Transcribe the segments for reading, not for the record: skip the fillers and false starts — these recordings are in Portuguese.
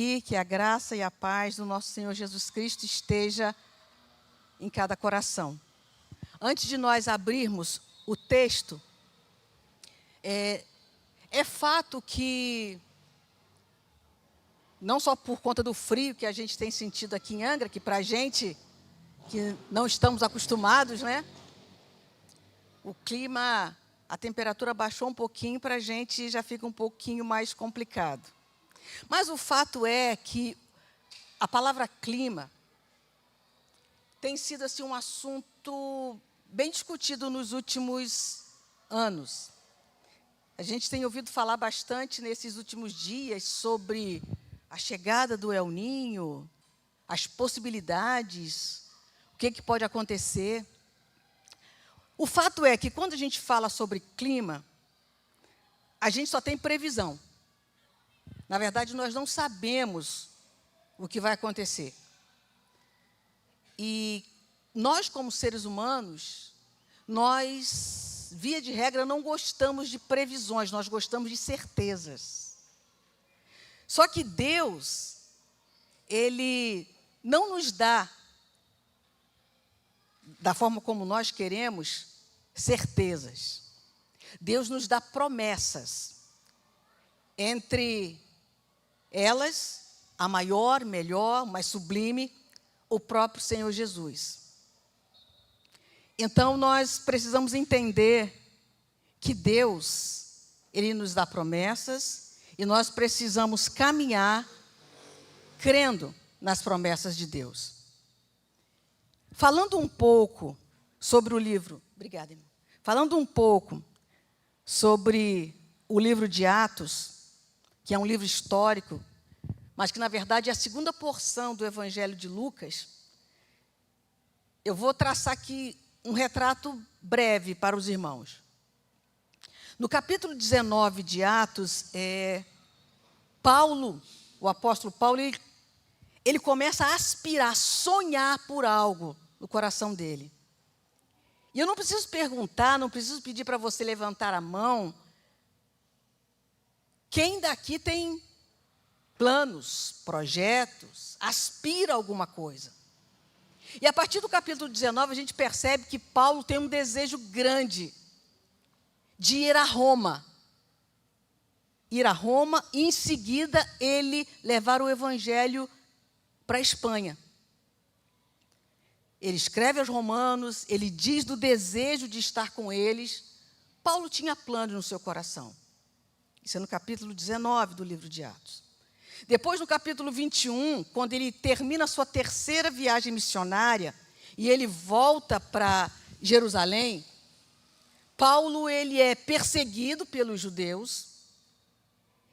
E que a graça e a paz do nosso Senhor Jesus Cristo esteja em cada coração. Antes de nós abrirmos o texto, é fato que, não só por conta do frio que a gente tem sentido aqui em Angra, que para a gente, que não estamos acostumados, né? O clima, a temperatura baixou um pouquinho, para a gente já fica um pouquinho mais complicado. Mas o fato é que a palavra clima tem sido assim, um assunto bem discutido nos últimos anos. A gente tem ouvido falar bastante nesses últimos dias sobre a chegada do El Niño, as possibilidades, o que pode acontecer. O fato é que, quando a gente fala sobre clima, a gente só tem previsão. Na verdade, nós não sabemos o que vai acontecer. E nós, como seres humanos, nós, via de regra, não gostamos de previsões, nós gostamos de certezas. Só que Deus, Ele não nos dá, da forma como nós queremos, certezas. Deus nos dá promessas. Entre elas, a maior, melhor, mais sublime, o próprio Senhor Jesus. Então, nós precisamos entender que Deus, Ele nos dá promessas e nós precisamos caminhar crendo nas promessas de Deus. Falando um pouco sobre o livro... Obrigada, irmão. Falando um pouco sobre o livro de Atos, que é um livro histórico, mas que, na verdade, é a segunda porção do Evangelho de Lucas, eu vou traçar aqui um retrato breve para os irmãos. No capítulo 19 de Atos, Paulo, o apóstolo Paulo, ele começa a aspirar, a sonhar por algo no coração dele. E eu não preciso perguntar, não preciso pedir para você levantar a mão. Quem daqui tem planos, projetos, aspira a alguma coisa? E a partir do capítulo 19, a gente percebe que Paulo tem um desejo grande de ir a Roma. Ir a Roma e, em seguida, ele levar o Evangelho para a Espanha. Ele escreve aos romanos, ele diz do desejo de estar com eles. Paulo tinha planos no seu coração. Isso é no capítulo 19 do livro de Atos. Depois, no capítulo 21, quando ele termina a sua terceira viagem missionária e ele volta para Jerusalém, Paulo, ele é perseguido pelos judeus,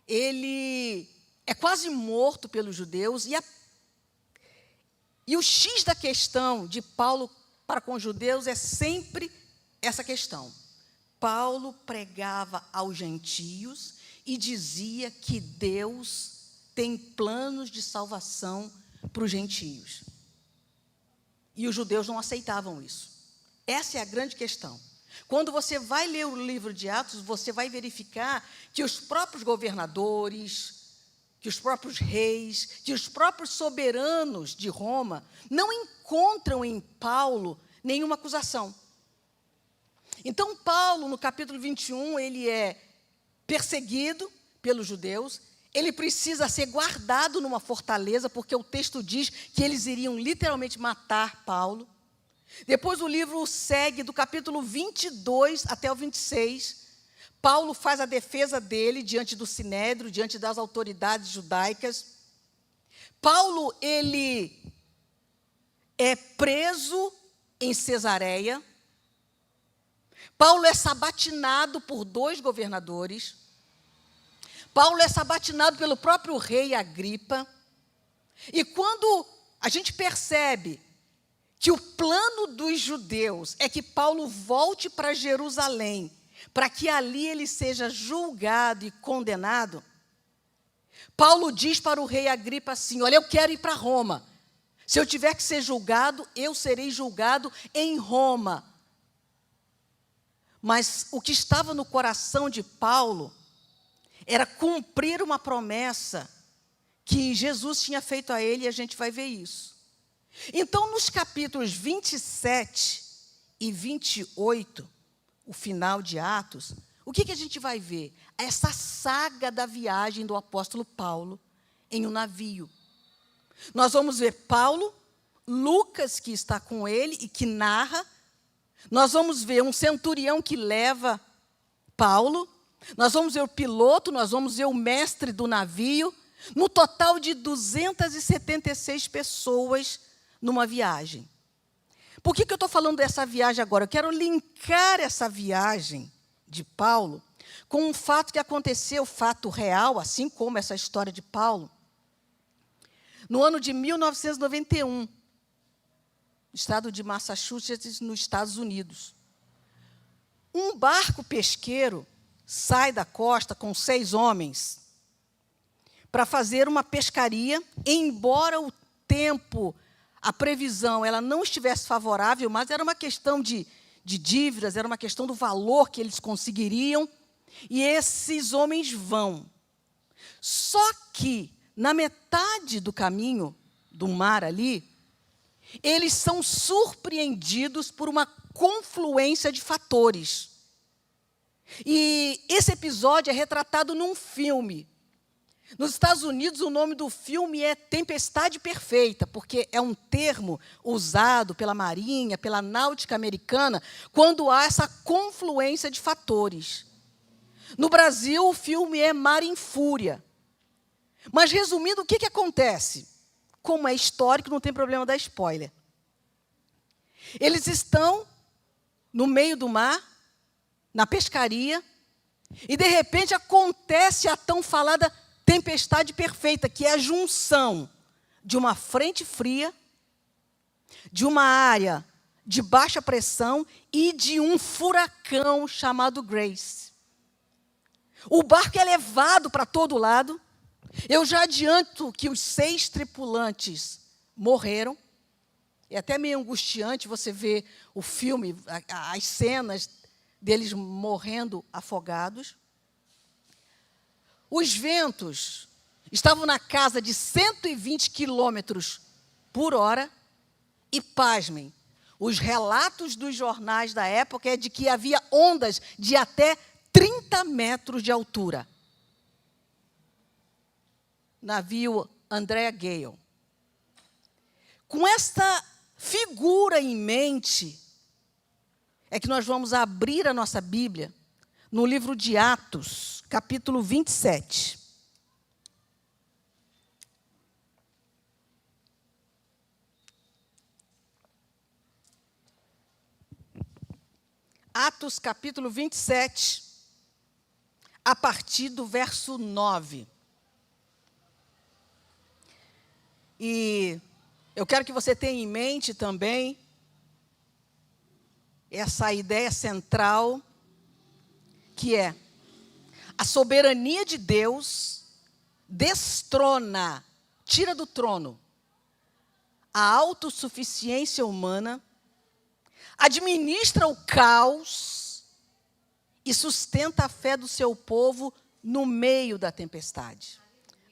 ele é quase morto pelos judeus, e o X da questão de Paulo para com os judeus é sempre essa questão. Paulo pregava aos gentios e dizia que Deus tem planos de salvação para os gentios. E os judeus não aceitavam isso. Essa é a grande questão. Quando você vai ler o livro de Atos, você vai verificar que os próprios governadores, que os próprios reis, que os próprios soberanos de Roma não encontram em Paulo nenhuma acusação. Então, Paulo, no capítulo 21, ele é perseguido pelos judeus, ele precisa ser guardado numa fortaleza, porque o texto diz que eles iriam literalmente matar Paulo. Depois o livro segue do capítulo 22 até o 26. Paulo faz a defesa dele diante do Sinédrio, diante das autoridades judaicas. Paulo, ele é preso em Cesareia. Paulo é sabatinado por 2 governadores. Paulo é sabatinado pelo próprio rei Agripa. E quando a gente percebe que o plano dos judeus é que Paulo volte para Jerusalém, para que ali ele seja julgado e condenado, Paulo diz para o rei Agripa assim: olha, eu quero ir para Roma. Se eu tiver que ser julgado, eu serei julgado em Roma. Mas o que estava no coração de Paulo era cumprir uma promessa que Jesus tinha feito a ele, e a gente vai ver isso. Então, nos capítulos 27 e 28, o final de Atos, o que a gente vai ver? Essa saga da viagem do apóstolo Paulo em um navio. Nós vamos ver Paulo, Lucas, que está com ele e que narra. Nós vamos ver um centurião que leva Paulo. Nós vamos ver o piloto, nós vamos ver o mestre do navio. No total de 276 pessoas numa viagem. Por que eu estou falando dessa viagem agora? Eu quero linkar essa viagem de Paulo com um fato que aconteceu, fato real, assim como essa história de Paulo, no ano de 1991, no estado de Massachusetts, nos Estados Unidos. Um barco pesqueiro sai da costa com 6 homens para fazer uma pescaria, embora o tempo, a previsão, ela não estivesse favorável, mas era uma questão de dívidas, era uma questão do valor que eles conseguiriam, e esses homens vão. Só que, na metade do caminho, do mar ali, eles são surpreendidos por uma confluência de fatores. E esse episódio é retratado num filme. Nos Estados Unidos, o nome do filme é Tempestade Perfeita, porque é um termo usado pela Marinha, pela náutica americana, quando há essa confluência de fatores. No Brasil, o filme é Mar em Fúria. Mas, resumindo, o que acontece? Como é histórico, não tem problema dar spoiler. Eles estão no meio do mar, na pescaria, e, de repente, acontece a tão falada tempestade perfeita, que é a junção de uma frente fria, de uma área de baixa pressão e de um furacão chamado Grace. O barco é levado para todo lado. Eu já adianto que os 6 tripulantes morreram. É até meio angustiante você ver o filme, as cenas deles morrendo afogados. Os ventos estavam na casa de 120 quilômetros por hora. E, pasmem, os relatos dos jornais da época é de que havia ondas de até 30 metros de altura. Navio Andrea Gale. Com esta figura em mente, é que nós vamos abrir a nossa Bíblia no livro de Atos, capítulo 27. Atos, capítulo 27, a partir do verso 9. E eu quero que você tenha em mente também essa ideia central, que é a soberania de Deus destrona, tira do trono a autossuficiência humana, administra o caos e sustenta a fé do seu povo no meio da tempestade.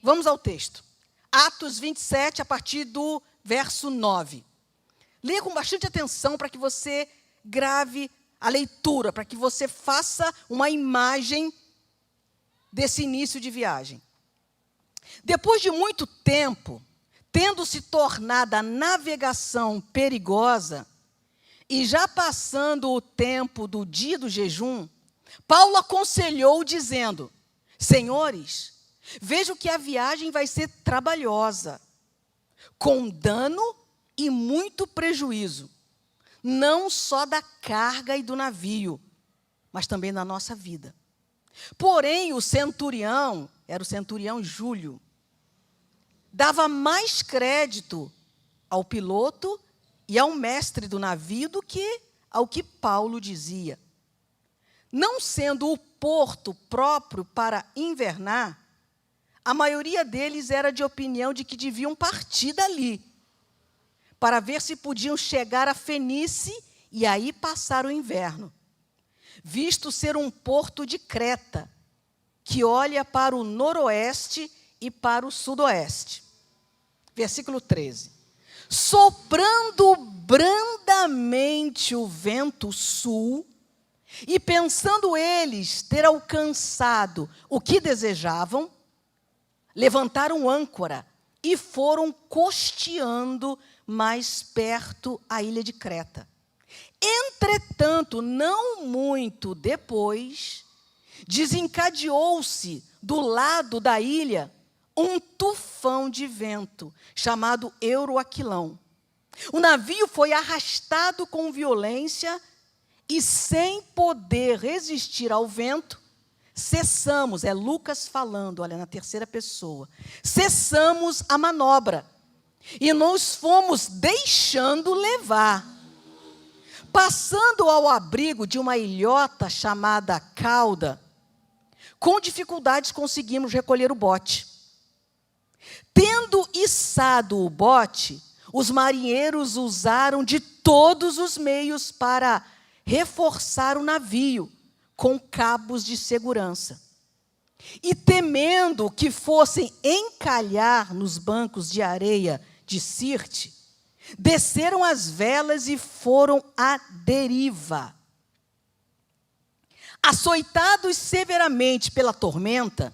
Vamos ao texto. Atos 27, a partir do verso 9. Leia com bastante atenção para que você grave a leitura, para que você faça uma imagem desse início de viagem. Depois de muito tempo, tendo se tornado a navegação perigosa, e já passando o tempo do dia do jejum, Paulo aconselhou dizendo: Senhores, vejo que a viagem vai ser trabalhosa, com dano e muito prejuízo, não só da carga e do navio, mas também da nossa vida. Porém, o centurião, era o centurião Júlio, dava mais crédito ao piloto e ao mestre do navio do que ao que Paulo dizia. Não sendo o porto próprio para invernar, a maioria deles era de opinião de que deviam partir dali, para ver se podiam chegar a Fenícia e aí passar o inverno, visto ser um porto de Creta, que olha para o noroeste e para o sudoeste. Versículo 13. Soprando brandamente o vento sul, e pensando eles ter alcançado o que desejavam, levantaram âncora e foram costeando mais perto a ilha de Creta. Entretanto, não muito depois, desencadeou-se do lado da ilha um tufão de vento, chamado Euroaquilão. O navio foi arrastado com violência e, sem poder resistir ao vento, cessamos, é Lucas falando, olha, na terceira pessoa, cessamos a manobra e nos fomos deixando levar. Passando ao abrigo de uma ilhota chamada Cauda, com dificuldades conseguimos recolher o bote. Tendo içado o bote, os marinheiros usaram de todos os meios para reforçar o navio com cabos de segurança. E temendo que fossem encalhar nos bancos de areia de Sirte, desceram as velas e foram à deriva. Açoitados severamente pela tormenta,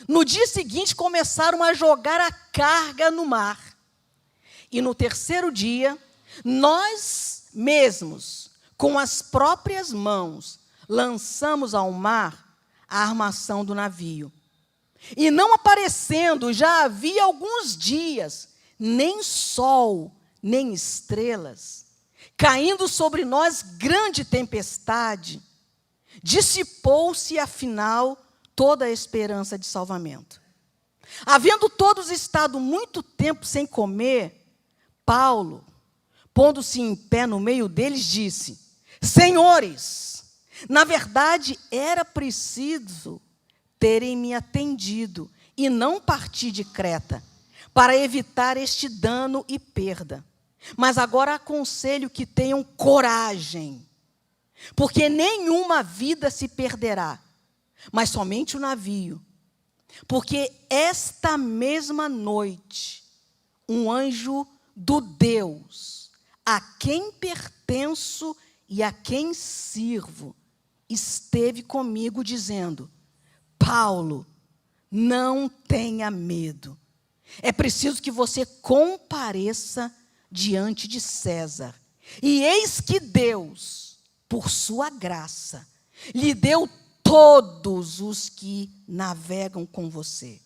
no dia seguinte começaram a jogar a carga no mar. E no terceiro dia, nós mesmos, com as próprias mãos, lançamos ao mar a armação do navio. E não aparecendo, já havia alguns dias, nem sol, nem estrelas, caindo sobre nós grande tempestade, dissipou-se, afinal, toda a esperança de salvamento. Havendo todos estado muito tempo sem comer, Paulo, pondo-se em pé no meio deles, disse: Senhores, na verdade era preciso terem me atendido e não partir de Creta, para evitar este dano e perda. Mas agora aconselho que tenham coragem, porque nenhuma vida se perderá, mas somente o navio. Porque esta mesma noite, um anjo do Deus, a quem pertenço e a quem sirvo, esteve comigo dizendo: Paulo, não tenha medo. É preciso que você compareça diante de César. E eis que Deus, por sua graça, lhe deu todos os que navegam com você.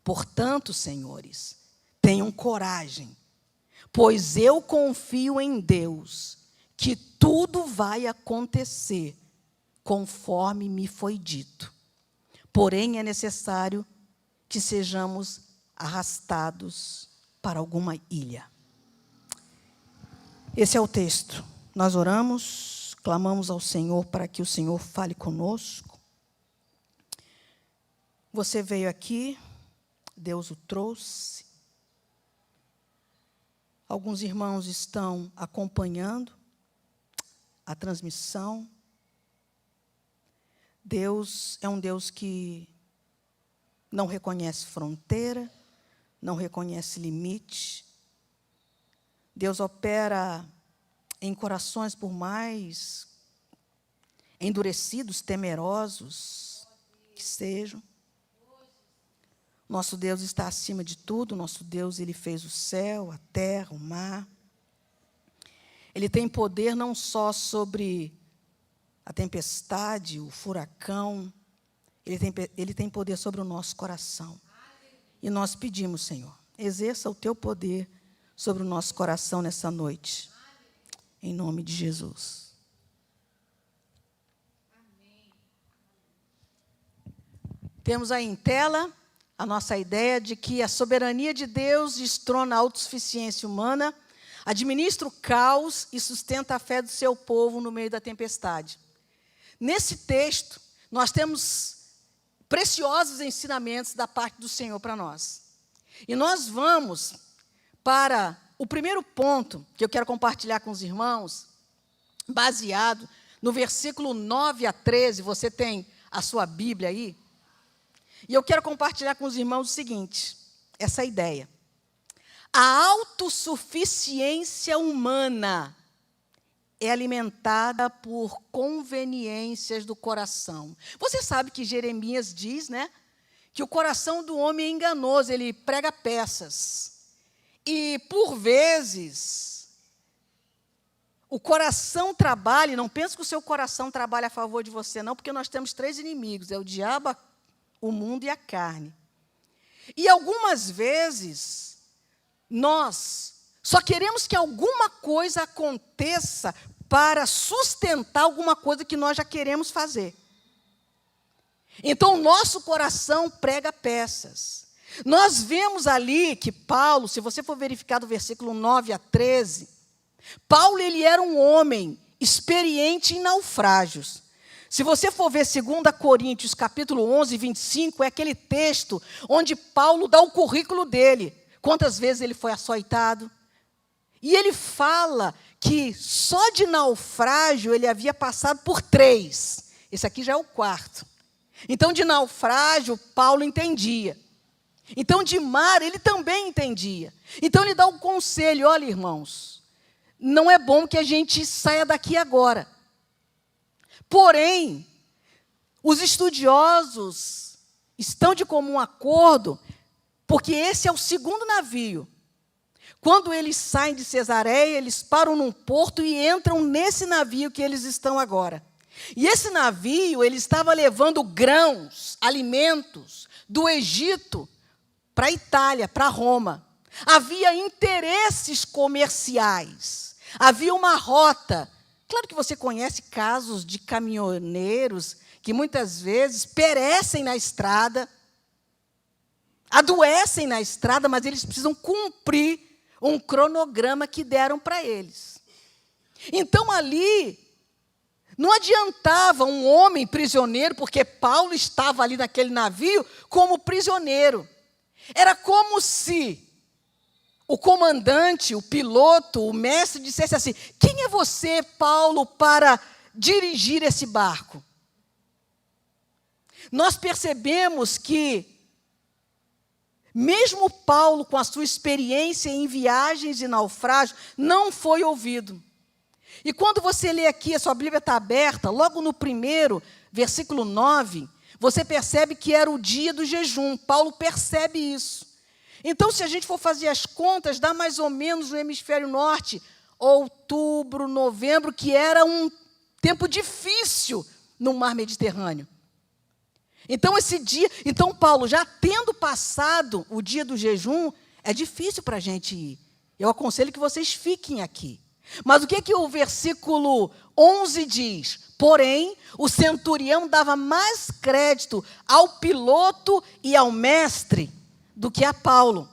Portanto, senhores, tenham coragem, pois eu confio em Deus, que tudo vai acontecer conforme me foi dito. Porém, é necessário que sejamos arrastados para alguma ilha. Esse é o texto. Nós oramos, clamamos ao Senhor para que o Senhor fale conosco. Você veio aqui, Deus o trouxe. Alguns irmãos estão acompanhando a transmissão. Deus é um Deus que não reconhece fronteira, não reconhece limite. Deus opera em corações por mais endurecidos, temerosos que sejam. Nosso Deus está acima de tudo. Nosso Deus, Ele fez o céu, a terra, o mar. Ele tem poder não só sobre a tempestade, o furacão. Ele tem poder sobre o nosso coração. E nós pedimos, Senhor, exerça o Teu poder sobre o nosso coração nessa noite. Em nome de Jesus. Amém. Temos aí em tela a nossa ideia de que a soberania de Deus destrona a autossuficiência humana, administra o caos e sustenta a fé do seu povo no meio da tempestade. Nesse texto, nós temos preciosos ensinamentos da parte do Senhor para nós. E nós vamos para o primeiro ponto que eu quero compartilhar com os irmãos, baseado no versículo 9 a 13, você tem a sua Bíblia aí, E eu quero compartilhar com os irmãos o seguinte, essa ideia. A autossuficiência humana é alimentada por conveniências do coração. Você sabe que Jeremias diz, né, que o coração do homem é enganoso, ele prega peças. E, por vezes, o coração trabalha, e não pense que o seu coração trabalha a favor de você, não, porque nós temos 3 inimigos, é o diabo, o mundo e a carne. E, algumas vezes, nós só queremos que alguma coisa aconteça para sustentar alguma coisa que nós já queremos fazer. Então, o nosso coração prega peças. Nós vemos ali que Paulo, se você for verificar do versículo 9 a 13, Paulo ele era um homem experiente em naufrágios. Se você for ver 2 Coríntios, capítulo 11, 25, é aquele texto onde Paulo dá o currículo dele. Quantas vezes ele foi açoitado? E ele fala que só de naufrágio ele havia passado por 3. Esse aqui já é o 4. Então, de naufrágio, Paulo entendia. Então, de mar, ele também entendia. Então, ele dá um conselho, olha, irmãos, não é bom que a gente saia daqui agora. Porém, os estudiosos estão de comum acordo, porque esse é o 2º navio. Quando eles saem de Cesareia, eles param num porto e entram nesse navio que eles estão agora. E esse navio, ele estava levando grãos, alimentos, do Egito para a Itália, para Roma. Havia interesses comerciais, havia uma rota. Claro que você conhece casos de caminhoneiros que muitas vezes perecem na estrada, adoecem na estrada, mas eles precisam cumprir um cronograma que deram para eles. Então, ali, não adiantava um homem prisioneiro, porque Paulo estava ali naquele navio como prisioneiro. Era como se o comandante, o piloto, o mestre dissesse assim: quem é você, Paulo, para dirigir esse barco? Nós percebemos que mesmo Paulo, com a sua experiência em viagens e naufrágios, não foi ouvido. E quando você lê aqui, a sua Bíblia está aberta, logo no 1º, versículo 9, você percebe que era o dia do jejum. Paulo percebe isso. Então, se a gente for fazer as contas, dá mais ou menos no hemisfério norte, outubro, novembro, que era um tempo difícil no mar Mediterrâneo. Então, esse dia, Paulo, já tendo passado o dia do jejum, é difícil para a gente ir. Eu aconselho que vocês fiquem aqui. Mas o que o versículo 11 diz? Porém, o centurião dava mais crédito ao piloto e ao mestre do que a Paulo.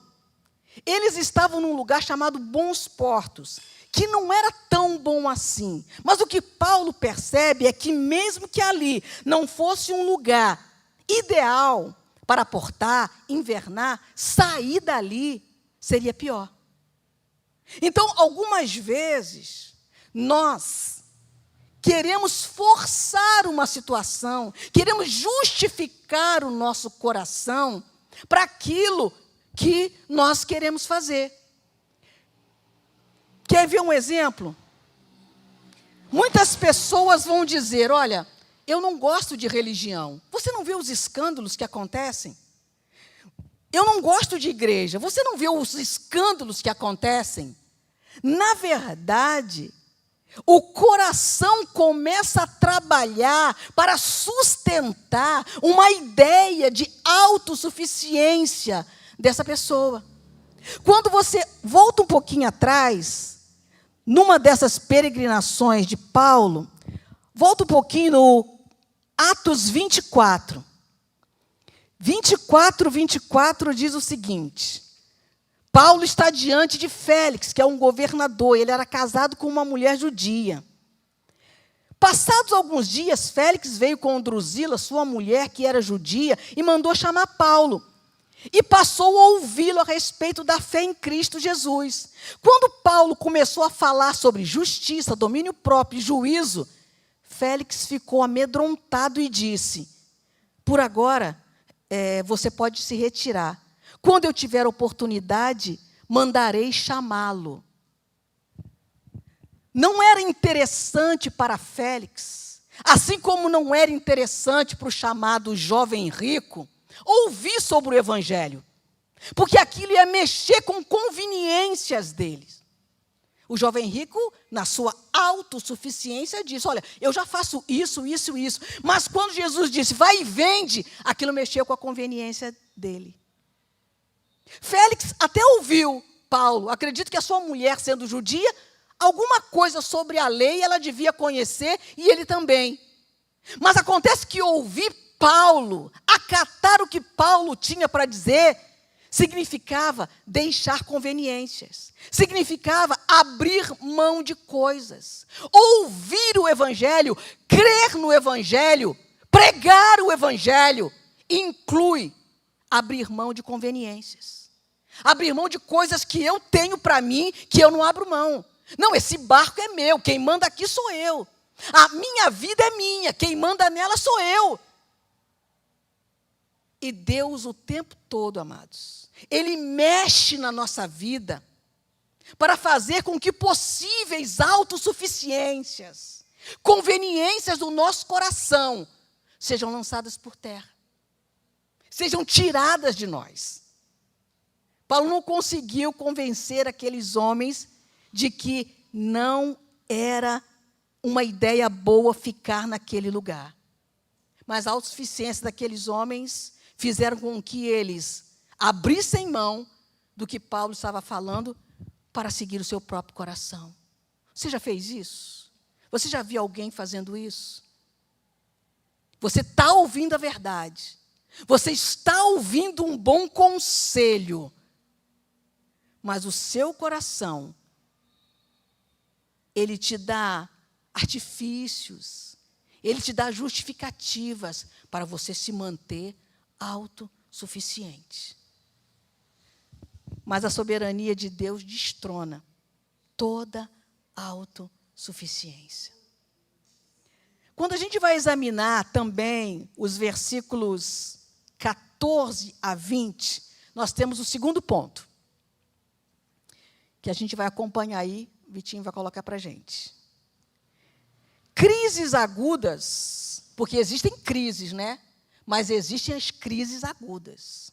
Eles estavam num lugar chamado Bons Portos, que não era tão bom assim. Mas o que Paulo percebe é que mesmo que ali não fosse um lugar ideal para aportar, invernar, sair dali seria pior. Então, algumas vezes, nós queremos forçar uma situação, queremos justificar o nosso coração para aquilo que nós queremos fazer. Quer ver um exemplo? Muitas pessoas vão dizer: olha, eu não gosto de religião. Você não vê os escândalos que acontecem? Eu não gosto de igreja. Você não vê os escândalos que acontecem? Na verdade, o coração começa a trabalhar para sustentar uma ideia de autossuficiência dessa pessoa. Quando você volta um pouquinho atrás, numa dessas peregrinações de Paulo, volta um pouquinho no Atos 24. 24 diz o seguinte: Paulo está diante de Félix, que é um governador. Ele era casado com uma mulher judia. Passados alguns dias, Félix veio com Drusila, sua mulher, que era judia, e mandou chamar Paulo. E passou a ouvi-lo a respeito da fé em Cristo Jesus. Quando Paulo começou a falar sobre justiça, domínio próprio e juízo, Félix ficou amedrontado e disse: por agora, você pode se retirar. Quando eu tiver oportunidade, mandarei chamá-lo. Não era interessante para Félix, assim como não era interessante para o chamado jovem rico, ouvir sobre o Evangelho, porque aquilo ia mexer com conveniências deles. O jovem rico, na sua autossuficiência, disse, olha, eu já faço isso. Mas quando Jesus disse, vai e vende, aquilo mexeu com a conveniência dele. Félix até ouviu Paulo. Acredito que a sua mulher, sendo judia, alguma coisa sobre a lei ela devia conhecer, e ele também. Mas acontece que ouvir Paulo, acatar o que Paulo tinha para dizer, significava deixar conveniências, significava abrir mão de coisas, ouvir o Evangelho, crer no Evangelho, pregar o Evangelho, inclui abrir mão de conveniências, abrir mão de coisas que eu tenho para mim, que eu não abro mão. Não, esse barco é meu, quem manda aqui sou eu. A minha vida é minha, quem manda nela sou eu. E Deus o tempo todo, amados, Ele mexe na nossa vida para fazer com que possíveis autossuficiências, conveniências do nosso coração, sejam lançadas por terra, sejam tiradas de nós. Paulo não conseguiu convencer aqueles homens de que não era uma ideia boa ficar naquele lugar. Mas a autossuficiência daqueles homens fizeram com que eles abrissem mão do que Paulo estava falando para seguir o seu próprio coração. Você já fez isso? Você já viu alguém fazendo isso? Você está ouvindo a verdade. Você está ouvindo um bom conselho. Mas o seu coração, ele te dá artifícios, ele te dá justificativas para você se manter autossuficiente. Mas a soberania de Deus destrona toda autossuficiência. Quando a gente vai examinar também os versículos 14 a 20, nós temos o segundo ponto, que a gente vai acompanhar aí, o Vitinho vai colocar para a gente. Crises agudas, porque existem crises, né? Mas existem as crises agudas.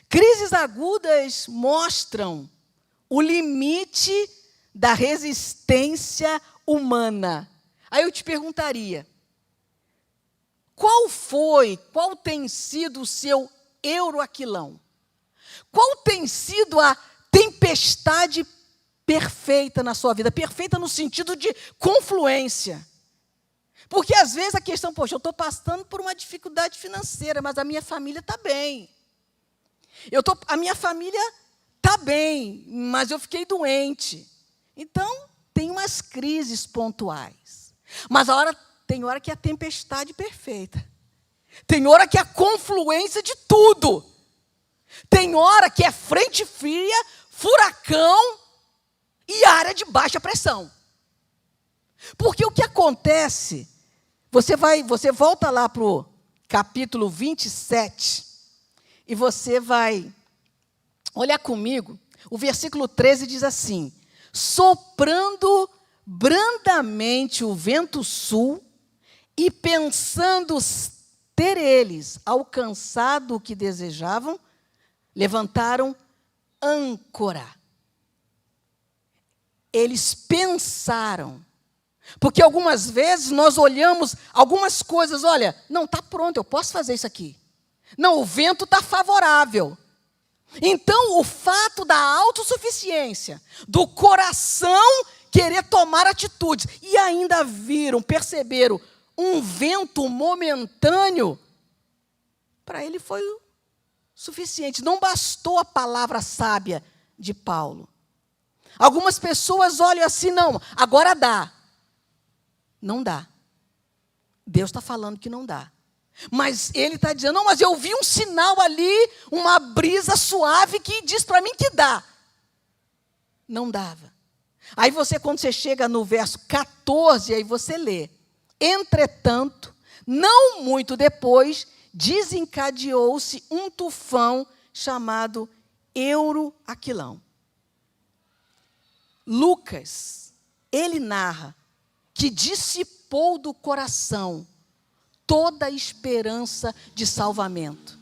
Crises agudas mostram o limite da resistência humana. Aí eu te perguntaria, qual tem sido o seu euroaquilão? Qual tem sido a tempestade perfeita na sua vida? Perfeita no sentido de confluência. Porque às vezes a questão, poxa, eu estou passando por uma dificuldade financeira, mas a minha família está bem. A minha família está bem, mas eu fiquei doente. Então, tem umas crises pontuais. Mas tem hora que é a tempestade perfeita. Tem hora que é a confluência de tudo. Tem hora que é frente fria, furacão e área de baixa pressão. Porque o que acontece, você volta lá para o capítulo 27, e você vai olhar comigo, o versículo 13 diz assim, soprando brandamente o vento sul, e pensando ter eles alcançado o que desejavam, levantaram âncora. Eles pensaram. Porque algumas vezes nós olhamos algumas coisas, olha, não, está pronto, eu posso fazer isso aqui. Não, o vento está favorável. Então, o fato da autossuficiência, do coração querer tomar atitudes, e ainda perceberam um vento momentâneo, para ele foi o suficiente. Não bastou a palavra sábia de Paulo. Algumas pessoas olham assim, não, agora dá. Não dá. Deus está falando que não dá. Mas ele está dizendo, não, mas eu vi um sinal ali, uma brisa suave que diz para mim que dá. Não dava. Aí quando você chega no verso 14, aí você lê. Entretanto, não muito depois, desencadeou-se um tufão chamado Euroaquilão. Lucas, ele narra que dissipou do coração toda a esperança de salvamento.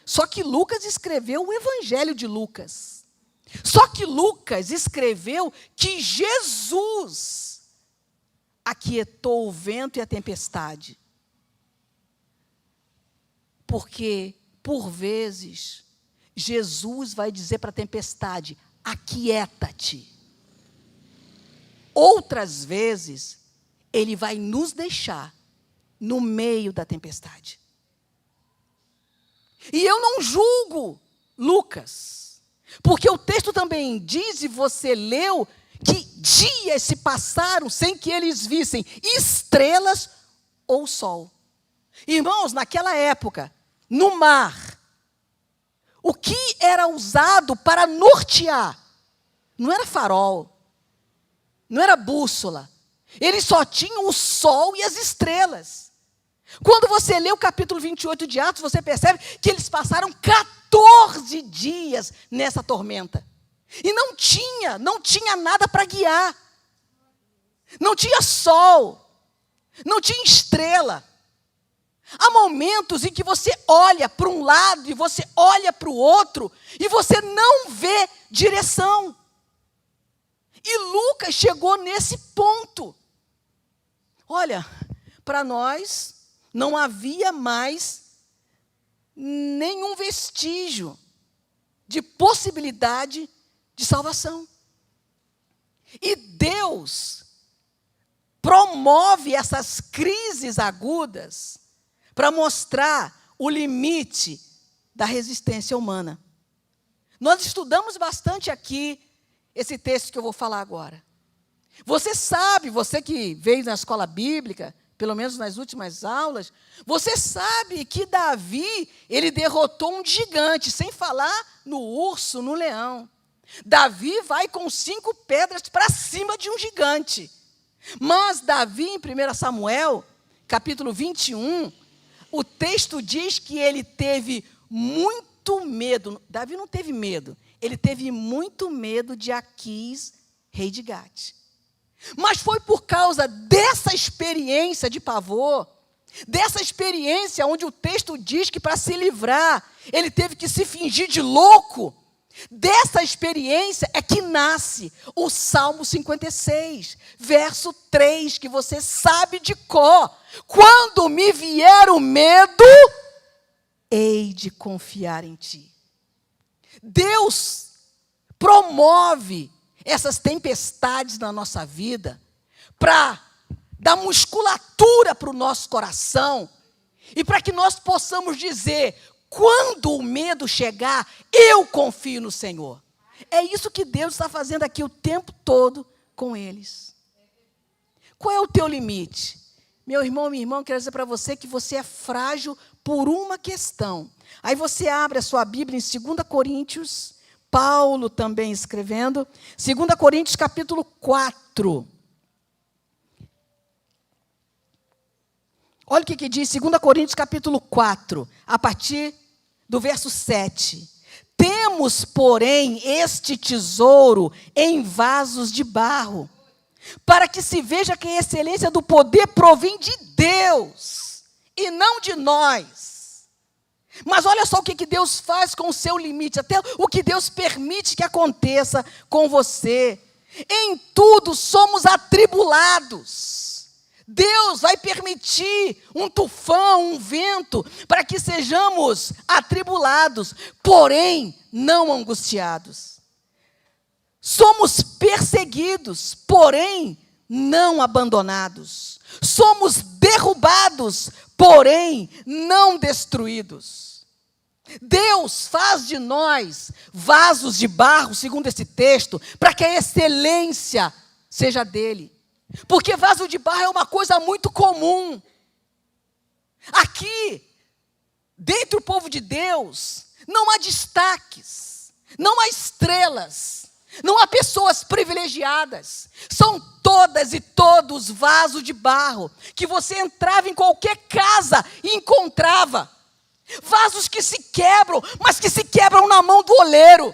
Só que Lucas escreveu o Evangelho de Lucas. Só que Lucas escreveu que Jesus aquietou o vento e a tempestade. Porque, por vezes, Jesus vai dizer para a tempestade: aquieta-te. Outras vezes, ele vai nos deixar no meio da tempestade. E eu não julgo Lucas, porque o texto também diz, e você leu, que dias se passaram sem que eles vissem estrelas ou sol. Irmãos, naquela época, no mar, o que era usado para nortear não era farol, não era bússola. Eles só tinham o sol e as estrelas. Quando você lê o capítulo 28 de Atos, você percebe que eles passaram 14 dias nessa tormenta. E não tinha nada para guiar. Não tinha sol, não tinha estrela. Há momentos em que você olha para um lado e você olha para o outro e você não vê direção. E Lucas chegou nesse ponto. Olha, para nós não havia mais nenhum vestígio de possibilidade de salvação. E Deus promove essas crises agudas para mostrar o limite da resistência humana. Nós estudamos bastante aqui esse texto que eu vou falar agora. Você sabe, você que veio na escola bíblica, pelo menos nas últimas aulas, você sabe que Davi, ele derrotou um gigante, sem falar no urso, no leão. Davi vai com 5 pedras para cima de um gigante. Mas Davi, em 1 Samuel, capítulo 21, o texto diz que ele teve muito medo. Davi não teve medo, ele teve muito medo de Aquis, rei de Gate. Mas foi por causa dessa experiência de pavor, dessa experiência onde o texto diz que para se livrar, ele teve que se fingir de louco. Dessa experiência é que nasce o Salmo 56, verso 3, que você sabe de cor. Quando me vier o medo, hei de confiar em ti. Deus promove essas tempestades na nossa vida para dar musculatura para o nosso coração e para que nós possamos dizer: quando o medo chegar, eu confio no Senhor. É isso que Deus está fazendo aqui o tempo todo com eles. Qual é o teu limite? Meu irmão, minha irmã, eu quero dizer para você que você é frágil por uma questão. Aí você abre a sua Bíblia em 2 Coríntios, Paulo também escrevendo, 2 Coríntios capítulo 4. Olha o que diz 2 Coríntios capítulo 4, a partir do verso 7. Temos, porém, este tesouro em vasos de barro, para que se veja que a excelência do poder provém de Deus, e não de nós. Mas olha só o que Deus faz com o seu limite, até o que Deus permite que aconteça com você. Em tudo somos atribulados. Deus vai permitir um tufão, um vento, para que sejamos atribulados, porém não angustiados. Somos perseguidos, porém não abandonados. Somos derrubados, porém não destruídos. Deus faz de nós vasos de barro, segundo esse texto, para que a excelência seja dele. Porque vaso de barro é uma coisa muito comum. Aqui, dentro do povo de Deus, não há destaques, não há estrelas, não há pessoas privilegiadas. São todas e todos vasos de barro, que você entrava em qualquer casa e encontrava. Vasos que se quebram, mas que se quebram na mão do oleiro.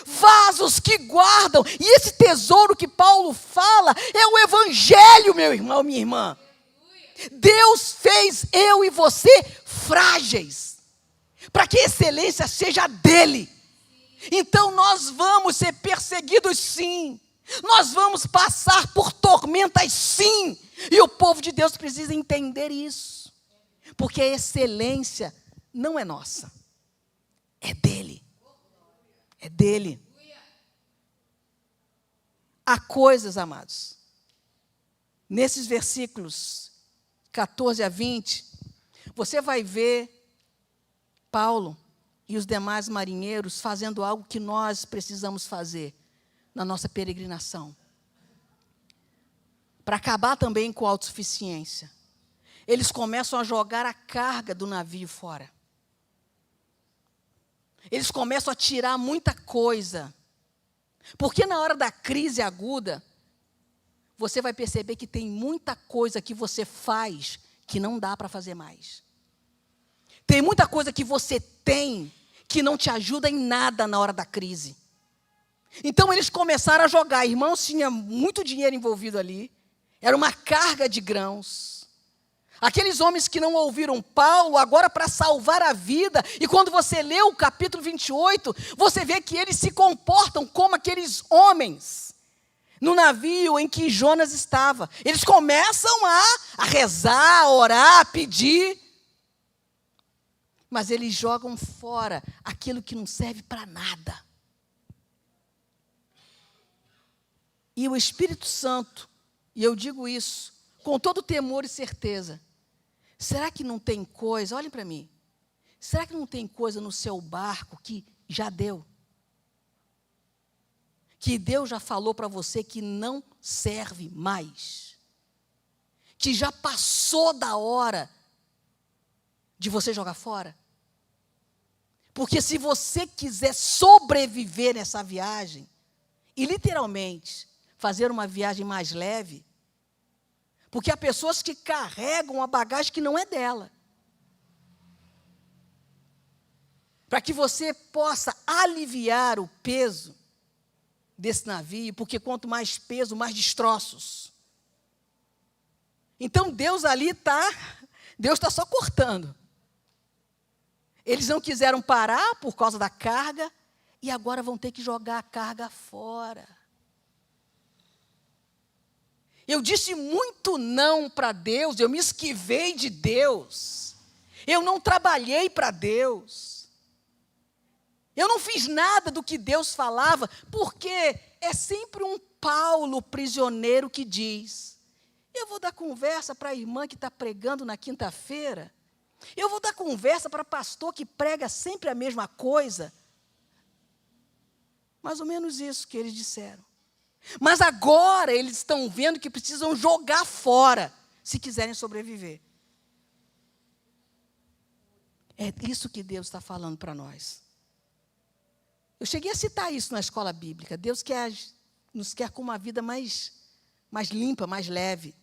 Vasos que guardam. E esse tesouro que Paulo fala é o evangelho, meu irmão, minha irmã. Deus fez eu e você frágeis, para que a excelência seja dele. Então nós vamos ser perseguidos sim. Nós vamos passar por tormentas sim. E o povo de Deus precisa entender isso. Porque a excelência não é nossa. É dele. É dele. Há coisas, amados, nesses versículos 14 a 20, você vai ver Paulo e os demais marinheiros fazendo algo que nós precisamos fazer na nossa peregrinação. Para acabar também com a autossuficiência. Eles começam a jogar a carga do navio fora. Eles começam a tirar muita coisa. Porque na hora da crise aguda, você vai perceber que tem muita coisa que você faz que não dá para fazer mais. Tem muita coisa que você tem que não te ajuda em nada na hora da crise. Então eles começaram a jogar. Irmãos, tinha muito dinheiro envolvido ali. Era uma carga de grãos. Aqueles homens que não ouviram Paulo, agora para salvar a vida. E quando você lê o capítulo 28, você vê que eles se comportam como aqueles homens no navio em que Jonas estava. Eles começam a rezar, a orar, a pedir. Mas eles jogam fora aquilo que não serve para nada. E o Espírito Santo, e eu digo isso com todo temor e certeza, será que não tem coisa, olhem para mim, será que não tem coisa no seu barco que já deu? Que Deus já falou para você que não serve mais? Que já passou da hora de você jogar fora? Porque se você quiser sobreviver nessa viagem, e literalmente fazer uma viagem mais leve, porque há pessoas que carregam uma bagagem que não é dela, para que você possa aliviar o peso desse navio, porque quanto mais peso, mais destroços. Então Deus está só cortando. Eles não quiseram parar por causa da carga, e agora vão ter que jogar a carga fora. Eu disse muito não para Deus, eu me esquivei de Deus. Eu não trabalhei para Deus. Eu não fiz nada do que Deus falava, porque é sempre um Paulo prisioneiro que diz: eu vou dar conversa para a irmã que está pregando na quinta-feira. Eu vou dar conversa para pastor que prega sempre a mesma coisa. Mais ou menos isso que eles disseram. Mas agora eles estão vendo que precisam jogar fora, se quiserem sobreviver. É isso que Deus está falando para nós. Eu cheguei a citar isso na escola bíblica. Deus nos quer com uma vida mais limpa, mais leve.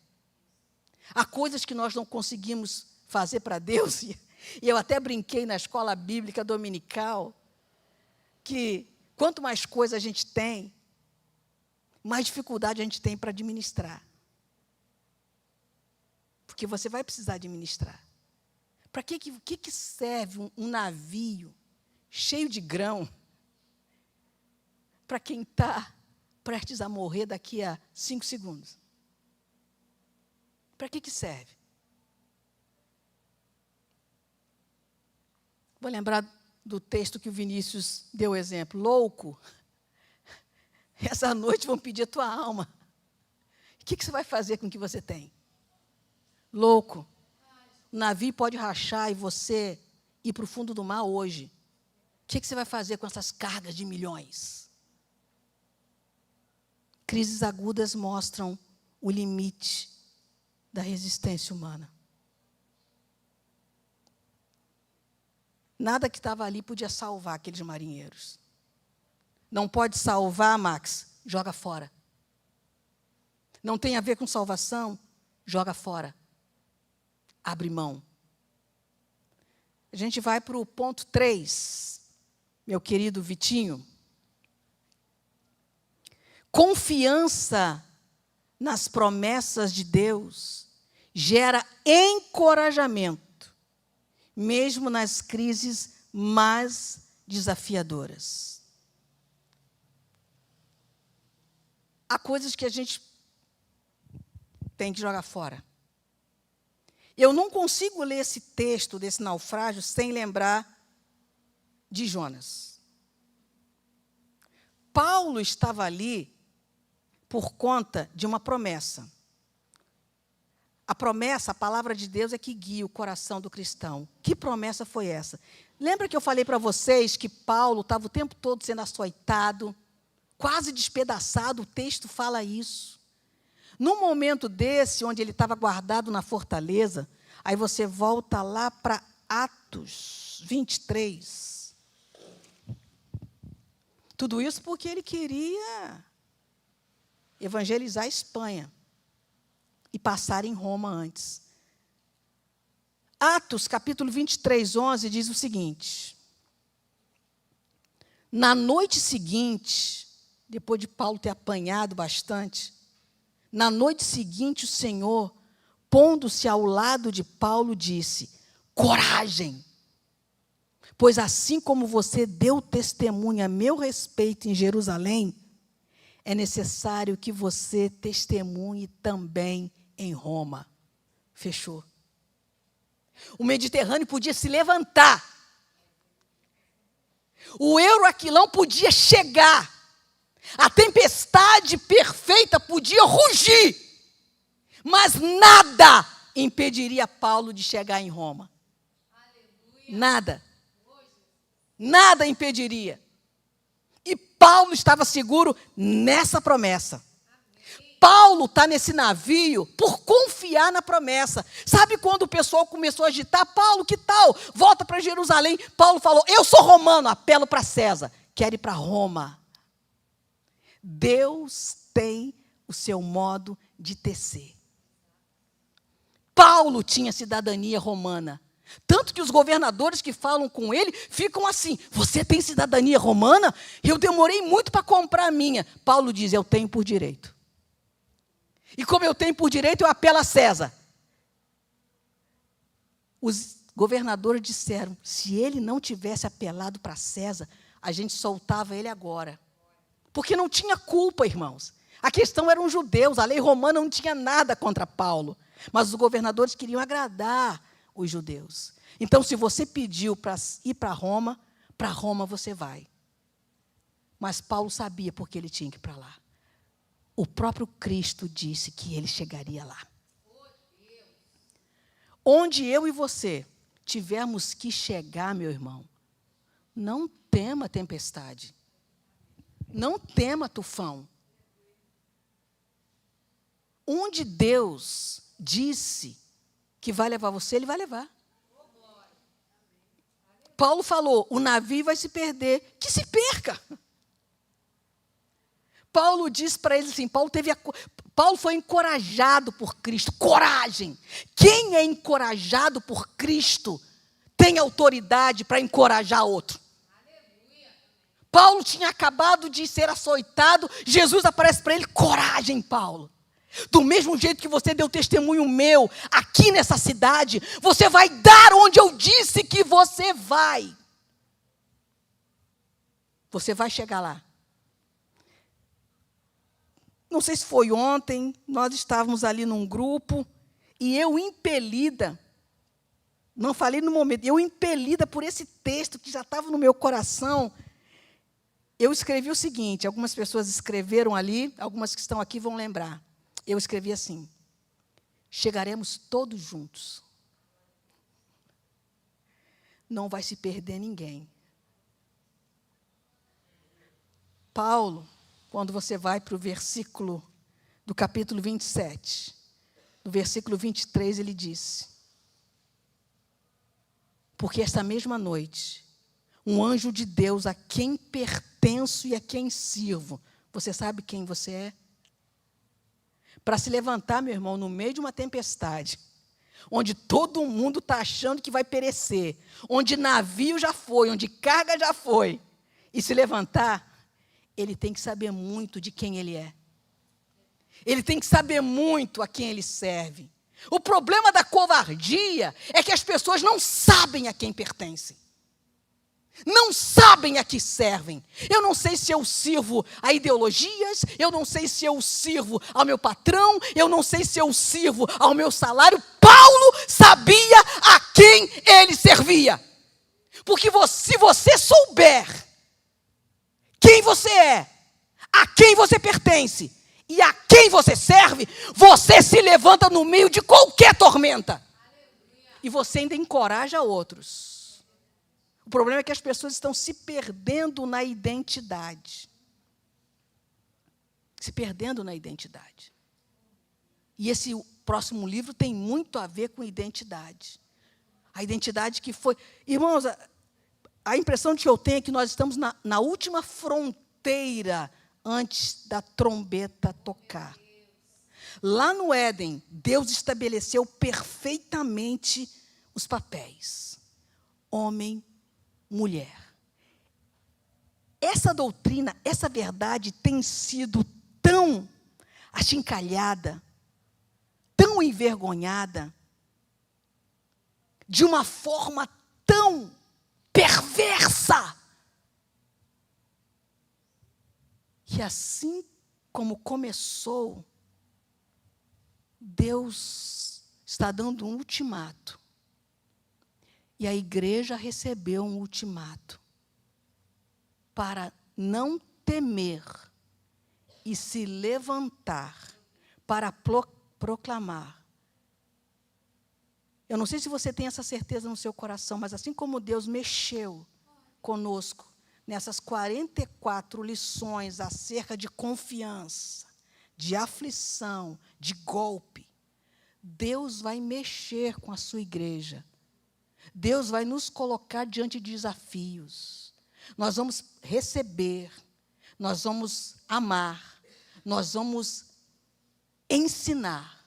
Há coisas que nós não conseguimos fazer para Deus, e eu até brinquei na escola bíblica dominical, que quanto mais coisa a gente tem, mais dificuldade a gente tem para administrar. Porque você vai precisar administrar. Para que serve um navio cheio de grão para quem está prestes a morrer daqui a 5 segundos? Para que serve? Vou lembrar do texto que o Vinícius deu exemplo. Louco, essa noite vão pedir a tua alma. O que você vai fazer com o que você tem? Louco, o navio pode rachar e você ir para o fundo do mar hoje. O que você vai fazer com essas cargas de milhões? Crises agudas mostram o limite da resistência humana. Nada que estava ali podia salvar aqueles marinheiros. Não pode salvar, Max? Joga fora. Não tem a ver com salvação? Joga fora. Abre mão. A gente vai para o ponto 3, meu querido Vitinho. Confiança nas promessas de Deus gera encorajamento, mesmo nas crises mais desafiadoras. Há coisas que a gente tem que jogar fora. Eu não consigo ler esse texto desse naufrágio sem lembrar de Jonas. Paulo estava ali por conta de uma promessa. A promessa, a palavra de Deus é que guia o coração do cristão. Que promessa foi essa? Lembra que eu falei para vocês que Paulo estava o tempo todo sendo açoitado, quase despedaçado? O texto fala isso. Num momento desse, onde ele estava guardado na fortaleza, aí você volta lá para Atos 23. Tudo isso porque ele queria evangelizar a Espanha e passar em Roma antes. Atos, capítulo 23, 11, diz o seguinte: na noite seguinte, depois de Paulo ter apanhado bastante, na noite seguinte o Senhor, pondo-se ao lado de Paulo, disse: coragem, pois assim como você deu testemunho a meu respeito em Jerusalém, é necessário que você testemunhe também em Roma. Fechou. O Mediterrâneo podia se levantar. O Euroaquilão podia chegar. A tempestade perfeita podia rugir. Mas nada impediria Paulo de chegar em Roma. Nada. Nada impediria. E Paulo estava seguro nessa promessa. Paulo está nesse navio por confiar na promessa. Sabe quando o pessoal começou a agitar? Paulo, que tal? Volta para Jerusalém. Paulo falou: eu sou romano, apelo para César. Quero ir para Roma. Deus tem o seu modo de tecer. Paulo tinha cidadania romana. Tanto que os governadores que falam com ele ficam assim: você tem cidadania romana? Eu demorei muito para comprar a minha. Paulo diz: eu tenho por direito. E como eu tenho por direito, eu apelo a César. Os governadores disseram: se ele não tivesse apelado para César, a gente soltava ele agora. Porque não tinha culpa, irmãos. A questão eram os judeus, a lei romana não tinha nada contra Paulo. Mas os governadores queriam agradar os judeus. Então, se você pediu para ir para Roma você vai. Mas Paulo sabia porque ele tinha que ir para lá. O próprio Cristo disse que ele chegaria lá. Onde eu e você tivermos que chegar, meu irmão, não tema tempestade. Não tema tufão. Onde Deus disse que vai levar você, Ele vai levar. Paulo falou: o navio vai se perder. Que se perca. Paulo diz para eles assim, Paulo foi encorajado por Cristo. Coragem. Quem é encorajado por Cristo tem autoridade para encorajar outro. Paulo tinha acabado de ser açoitado. Jesus aparece para ele: coragem, Paulo. Do mesmo jeito que você deu testemunho meu aqui nessa cidade, você vai dar onde eu disse que você vai. Você vai chegar lá. Não sei se foi ontem, nós estávamos ali num grupo, e eu impelida, não falei no momento, eu impelida por esse texto que já estava no meu coração, eu escrevi o seguinte, algumas pessoas escreveram ali, algumas que estão aqui vão lembrar. Eu escrevi assim: chegaremos todos juntos. Não vai se perder ninguém. Paulo, quando você vai para o versículo do capítulo 27, no versículo 23, ele disse: porque esta mesma noite, um anjo de Deus a quem pertenço e a quem sirvo. Você sabe quem você é? Para se levantar, meu irmão, no meio de uma tempestade, onde todo mundo está achando que vai perecer, onde navio já foi, onde carga já foi, e se levantar, ele tem que saber muito de quem ele é. Ele tem que saber muito a quem ele serve. O problema da covardia é que as pessoas não sabem a quem pertencem. Não sabem a que servem. Eu não sei se eu sirvo a ideologias, eu não sei se eu sirvo ao meu patrão, eu não sei se eu sirvo ao meu salário. Paulo sabia a quem ele servia. Porque se você souber quem você é, a quem você pertence e a quem você serve, você se levanta no meio de qualquer tormenta. E você ainda encoraja outros. O problema é que as pessoas estão se perdendo na identidade. Se perdendo na identidade. E esse próximo livro tem muito a ver com identidade. A identidade que foi... Irmãos, a impressão que eu tenho é que nós estamos na última fronteira antes da trombeta tocar. Lá no Éden, Deus estabeleceu perfeitamente os papéis. Homem, mulher. Essa doutrina, essa verdade tem sido tão achincalhada, tão envergonhada, de uma forma tão perversa, que assim como começou, Deus está dando um ultimato. E a igreja recebeu um ultimato para não temer e se levantar para proclamar. Eu não sei se você tem essa certeza no seu coração, mas assim como Deus mexeu conosco nessas 44 lições acerca de confiança, de aflição, de golpe, Deus vai mexer com a sua igreja. Deus vai nos colocar diante de desafios. Nós vamos receber, nós vamos amar, nós vamos ensinar.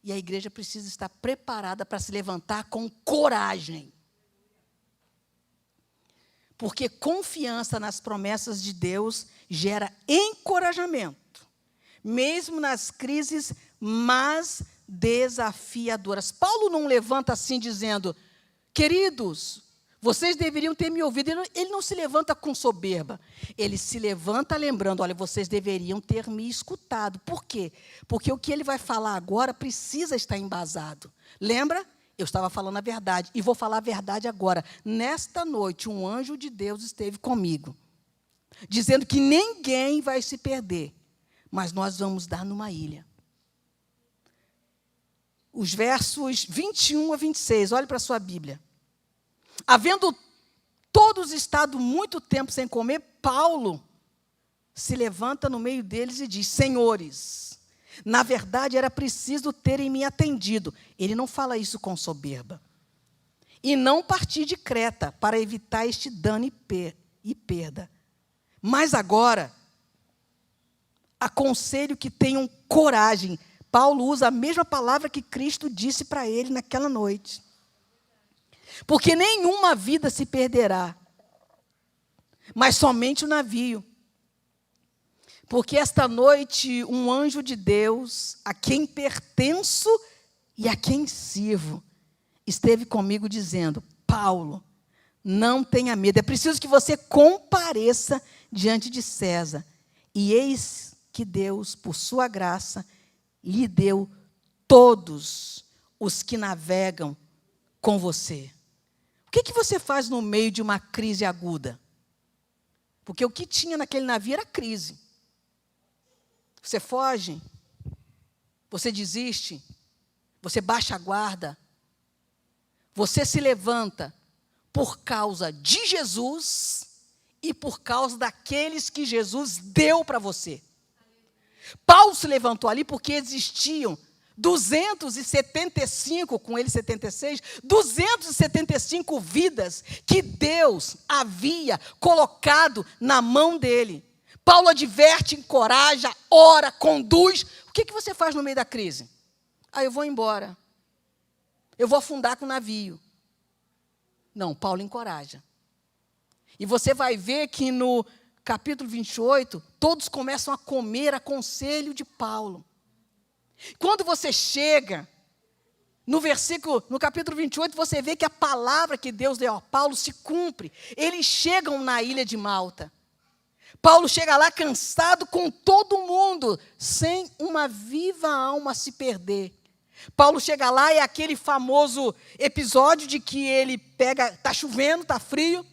E a igreja precisa estar preparada para se levantar com coragem. Porque confiança nas promessas de Deus gera encorajamento, mesmo nas crises mais desafiadoras. Paulo não levanta assim dizendo, queridos, vocês deveriam ter me ouvido. Ele não se levanta com soberba. Ele se levanta lembrando, olha, vocês deveriam ter me escutado. Por quê? Porque o que ele vai falar agora precisa estar embasado. Lembra? Eu estava falando a verdade e vou falar a verdade agora. Nesta noite, um anjo de Deus esteve comigo, dizendo que ninguém vai se perder, mas nós vamos dar numa ilha. Os versos 21 a 26, olhe para a sua Bíblia. Havendo todos estado muito tempo sem comer, Paulo se levanta no meio deles e diz, senhores, na verdade era preciso terem me atendido. Ele não fala isso com soberba. E não partir de Creta para evitar este dano e perda. Mas agora, aconselho que tenham coragem. Paulo usa a mesma palavra que Cristo disse para ele naquela noite. Porque nenhuma vida se perderá, mas somente o navio. Porque esta noite um anjo de Deus, a quem pertenço e a quem sirvo, esteve comigo dizendo, Paulo, não tenha medo, é preciso que você compareça diante de César. E eis que Deus, por sua graça, lhe deu todos os que navegam com você. O que você faz no meio de uma crise aguda? Porque o que tinha naquele navio era crise. Você foge, você desiste, você baixa a guarda, você se levanta por causa de Jesus e por causa daqueles que Jesus deu para você. Paulo se levantou ali porque existiam 275, com ele 76, 275 vidas que Deus havia colocado na mão dele. Paulo adverte, encoraja, ora, conduz. O que você faz no meio da crise? eu vou embora. Eu vou afundar com o navio. Não, Paulo encoraja. E você vai ver que no capítulo 28, todos começam a comer a conselho de Paulo. Quando você chega no capítulo 28, você vê que a palavra que Deus deu a Paulo se cumpre. Eles chegam na ilha de Malta. Paulo chega lá cansado com todo mundo, sem uma viva alma se perder. Paulo chega lá, é aquele famoso episódio de que ele pega, está chovendo, está frio,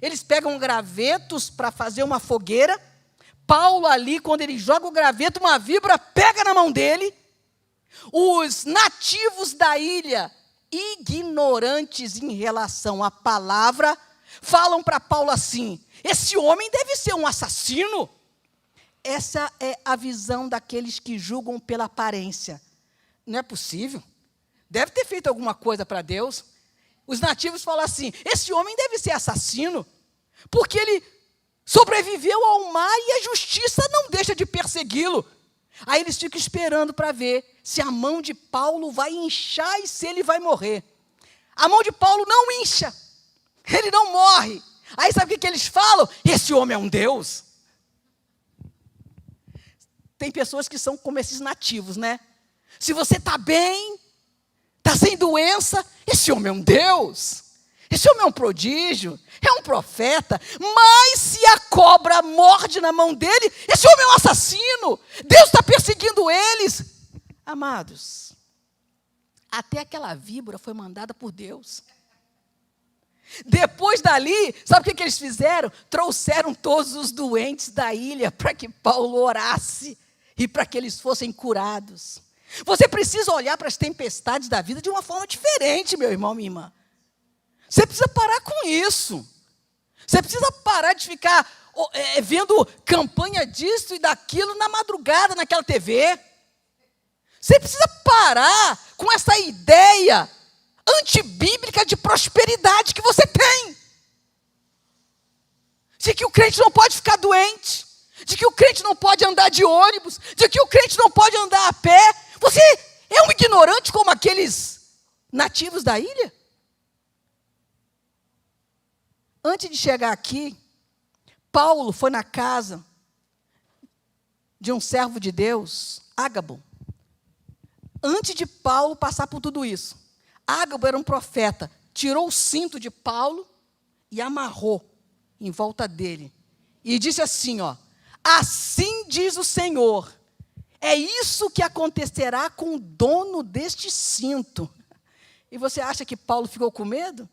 eles pegam gravetos para fazer uma fogueira. Paulo ali, quando ele joga o graveto, uma víbora pega na mão dele. Os nativos da ilha, ignorantes em relação à palavra, falam para Paulo assim: esse homem deve ser um assassino. Essa é a visão daqueles que julgam pela aparência. Não é possível. Deve ter feito alguma coisa para Deus. Os nativos falam assim: esse homem deve ser assassino, porque ele sobreviveu ao mar e a justiça não deixa de persegui-lo. Aí eles ficam esperando para ver se a mão de Paulo vai inchar e se ele vai morrer. A mão de Paulo não incha, ele não morre. Aí sabe o que eles falam? Esse homem é um Deus. Tem pessoas que são como esses nativos, né? Se você está bem, está sem doença, esse homem é um Deus. Esse homem é um prodígio, é um profeta. Mas se a cobra morde na mão dele, esse homem é um assassino. Deus está perseguindo eles. Amados, até aquela víbora foi mandada por Deus. Depois dali, sabe o que eles fizeram? Trouxeram todos os doentes da ilha para que Paulo orasse e para que eles fossem curados. Você precisa olhar para as tempestades da vida de uma forma diferente, meu irmão, minha irmã. Você precisa parar com isso. Você precisa parar de ficar vendo campanha disso e daquilo na madrugada naquela TV. Você precisa parar com essa ideia antibíblica de prosperidade que você tem. De que o crente não pode ficar doente. De que o crente não pode andar de ônibus. De que o crente não pode andar a pé. Você é um ignorante como aqueles nativos da ilha? Antes de chegar aqui, Paulo foi na casa de um servo de Deus, Ágabo. Antes de Paulo passar por tudo isso, Ágabo era um profeta, tirou o cinto de Paulo e amarrou em volta dele. E disse assim, assim diz o Senhor, é isso que acontecerá com o dono deste cinto. E você acha que Paulo ficou com medo?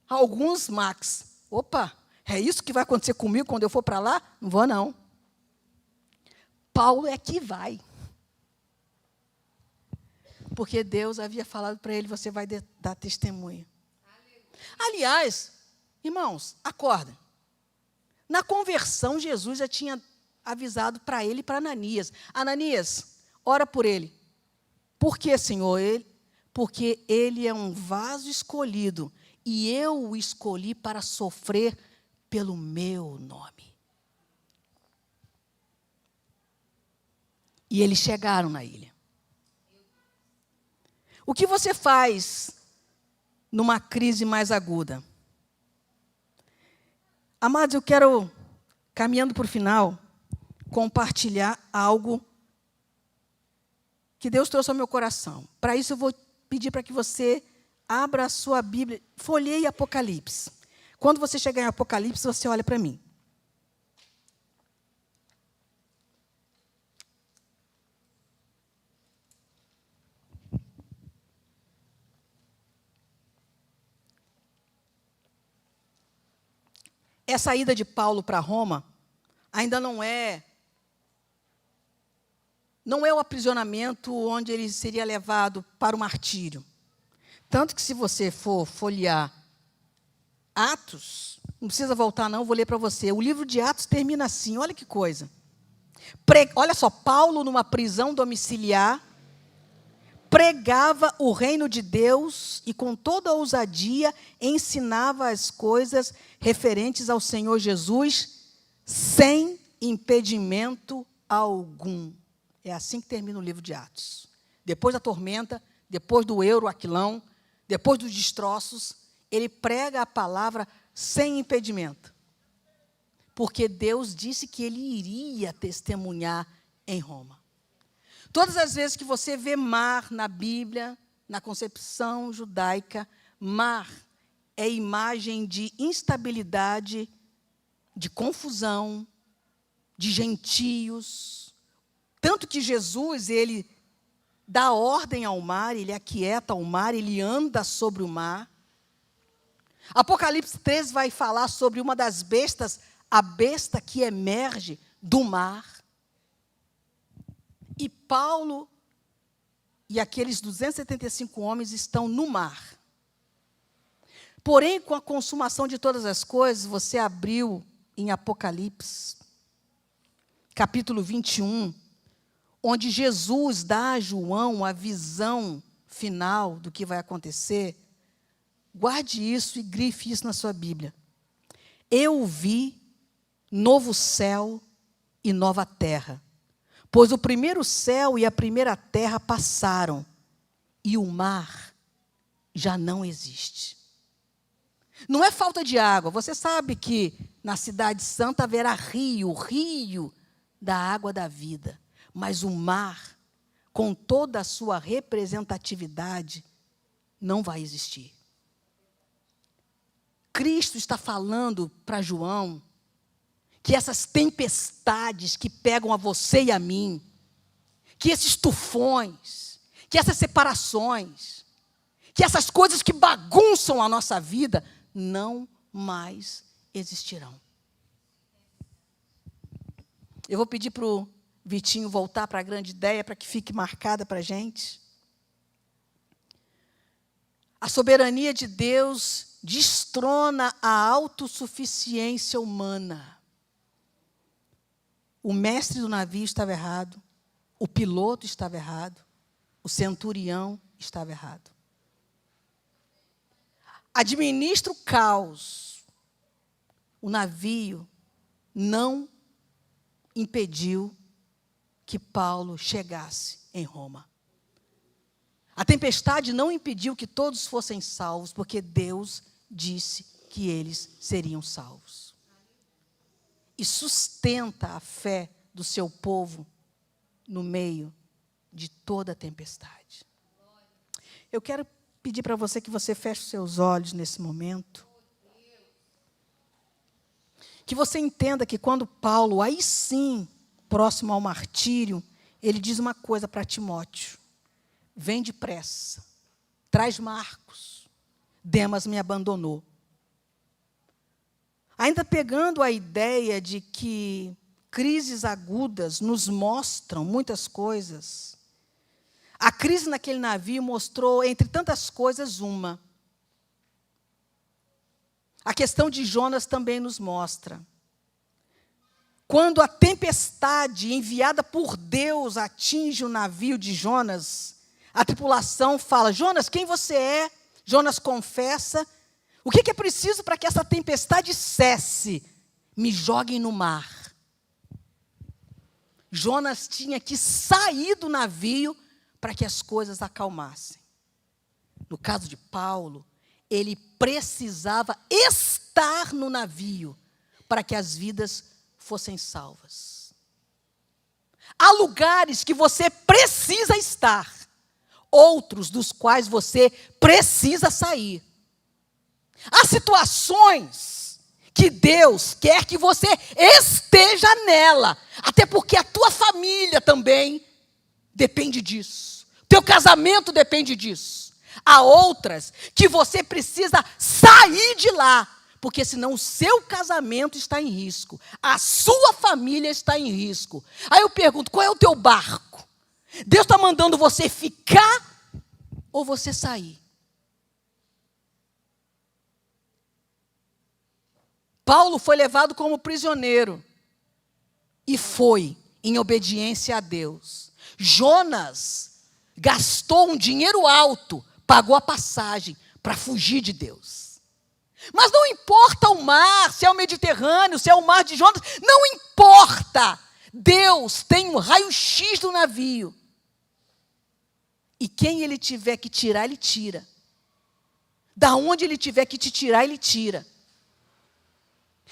Alguns, Max, é isso que vai acontecer comigo quando eu for para lá? Não vou, não. Paulo é que vai. Porque Deus havia falado para ele, você vai dar testemunho. Aliás, irmãos, acorda. Na conversão, Jesus já tinha avisado para ele e para Ananias. Ananias, ora por ele. Por que, Senhor? Porque ele é um vaso escolhido. E eu o escolhi para sofrer pelo meu nome. E eles chegaram na ilha. O que você faz numa crise mais aguda? Amados, eu quero, caminhando para o final, compartilhar algo que Deus trouxe ao meu coração. Para isso eu vou pedir para que você abra a sua Bíblia, folheie Apocalipse. Quando você chegar em Apocalipse, você olha para mim. Essa ida de Paulo para Roma ainda não é o aprisionamento onde ele seria levado para o martírio. Tanto que se você for folhear Atos, não precisa voltar não, vou ler para você. O livro de Atos termina assim, olha que coisa. Olha só, Paulo numa prisão domiciliar, pregava o reino de Deus e com toda a ousadia ensinava as coisas referentes ao Senhor Jesus sem impedimento algum. É assim que termina o livro de Atos. Depois da tormenta, depois do Aquilão, depois dos destroços, ele prega a palavra sem impedimento. Porque Deus disse que ele iria testemunhar em Roma. Todas as vezes que você vê mar na Bíblia, na concepção judaica, mar é imagem de instabilidade, de confusão, de gentios. Tanto que Jesus, ele dá ordem ao mar, ele aquieta o mar, ele anda sobre o mar. Apocalipse 13 vai falar sobre uma das bestas, a besta que emerge do mar. E Paulo e aqueles 275 homens estão no mar. Porém, com a consumação de todas as coisas, você abriu em Apocalipse, capítulo 21, onde Jesus dá a João a visão final do que vai acontecer. Guarde isso e grife isso na sua Bíblia. Eu vi novo céu e nova terra, pois o primeiro céu e a primeira terra passaram, e o mar já não existe. Não é falta de água. Você sabe que na Cidade Santa haverá rio, o rio da água da vida. Mas o mar, com toda a sua representatividade, não vai existir. Cristo está falando para João que essas tempestades que pegam a você e a mim, que esses tufões, que essas separações, que essas coisas que bagunçam a nossa vida, não mais existirão. Eu vou pedir para o Vitinho voltar para a grande ideia, para que fique marcada para a gente. A soberania de Deus destrona a autossuficiência humana. O mestre do navio estava errado, o piloto estava errado, o centurião estava errado. Administra o caos. O navio não impediu que Paulo chegasse em Roma. A tempestade não impediu que todos fossem salvos, porque Deus disse que eles seriam salvos. E sustenta a fé do seu povo no meio de toda a tempestade. Eu quero pedir para você que você feche os seus olhos nesse momento. Que você entenda que quando Paulo, aí sim, próximo ao martírio, ele diz uma coisa para Timóteo: vem depressa, traz Marcos, Demas me abandonou. Ainda pegando a ideia de que crises agudas nos mostram muitas coisas, a crise naquele navio mostrou, entre tantas coisas, uma. A questão de Jonas também nos mostra. Quando a tempestade enviada por Deus atinge o navio de Jonas, a tripulação fala: Jonas, quem você é? Jonas confessa: o que é preciso para que essa tempestade cesse? Me joguem no mar. Jonas tinha que sair do navio para que as coisas acalmassem. No caso de Paulo, ele precisava estar no navio para que as vidas fossem salvas. Há lugares que você precisa estar, outros dos quais você precisa sair. Há situações que Deus quer que você esteja nela, até porque a tua família também depende disso. Teu casamento depende disso. Há outras que você precisa sair de lá, porque senão o seu casamento está em risco, a sua família está em risco. Aí eu pergunto: qual é o teu barco? Deus está mandando você ficar ou você sair? Paulo foi levado como prisioneiro e foi em obediência a Deus. Jonas gastou um dinheiro alto, pagou a passagem para fugir de Deus. Mas não importa o mar, se é o Mediterrâneo, se é o mar de Jonas, não importa. Deus tem um raio-x do navio. E quem ele tiver que tirar, ele tira. Da onde ele tiver que te tirar, ele tira.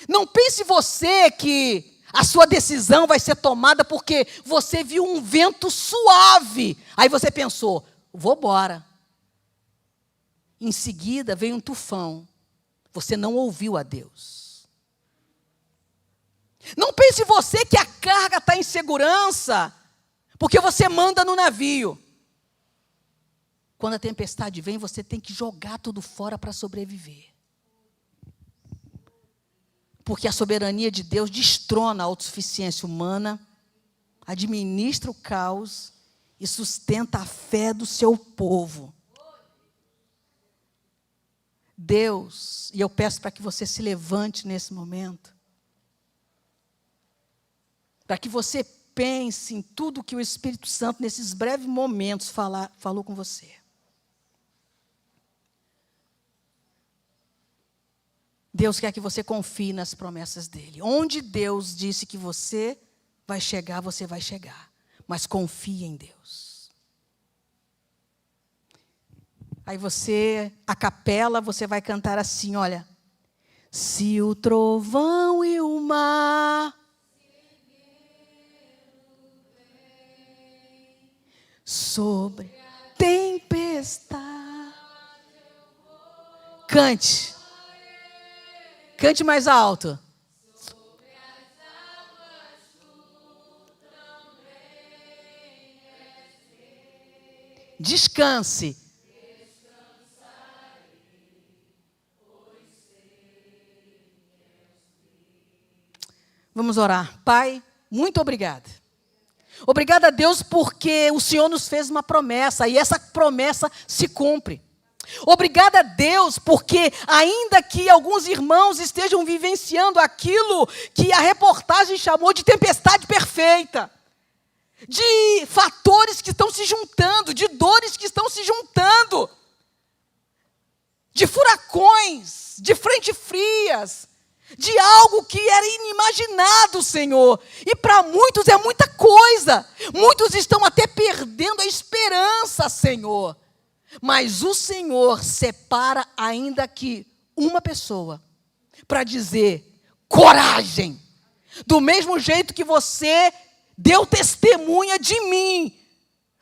Não pense você que a sua decisão vai ser tomada porque você viu um vento suave. Aí você pensou, vou embora. Em seguida veio um tufão. Você não ouviu a Deus. Não pense você que a carga está em segurança porque você manda no navio. Quando a tempestade vem, você tem que jogar tudo fora para sobreviver. Porque a soberania de Deus destrona a autossuficiência humana, administra o caos e sustenta a fé do seu povo. Deus, e eu peço para que você se levante nesse momento, para que você pense em tudo que o Espírito Santo, nesses breves momentos, falou com você. Deus quer que você confie nas promessas dele. Onde Deus disse que você vai chegar, você vai chegar. Mas confie em Deus. Aí você, a capela, você vai cantar assim, olha. Se o trovão e o mar sobre a tempestade. Cante. Cante mais alto. Sobre as águas tu também és rei. Descanse. Vamos orar. Pai, muito obrigado. Obrigado a Deus porque o Senhor nos fez uma promessa e essa promessa se cumpre. Obrigada a Deus, porque ainda que alguns irmãos estejam vivenciando aquilo que a reportagem chamou de tempestade perfeita, de fatores que estão se juntando, de dores que estão se juntando, de furacões, de frentes frias, de algo que era inimaginado, Senhor. E para muitos é muita coisa, muitos estão até perdendo a esperança, Senhor. Mas o Senhor separa ainda que uma pessoa para dizer, coragem. Do mesmo jeito que você deu testemunha de mim,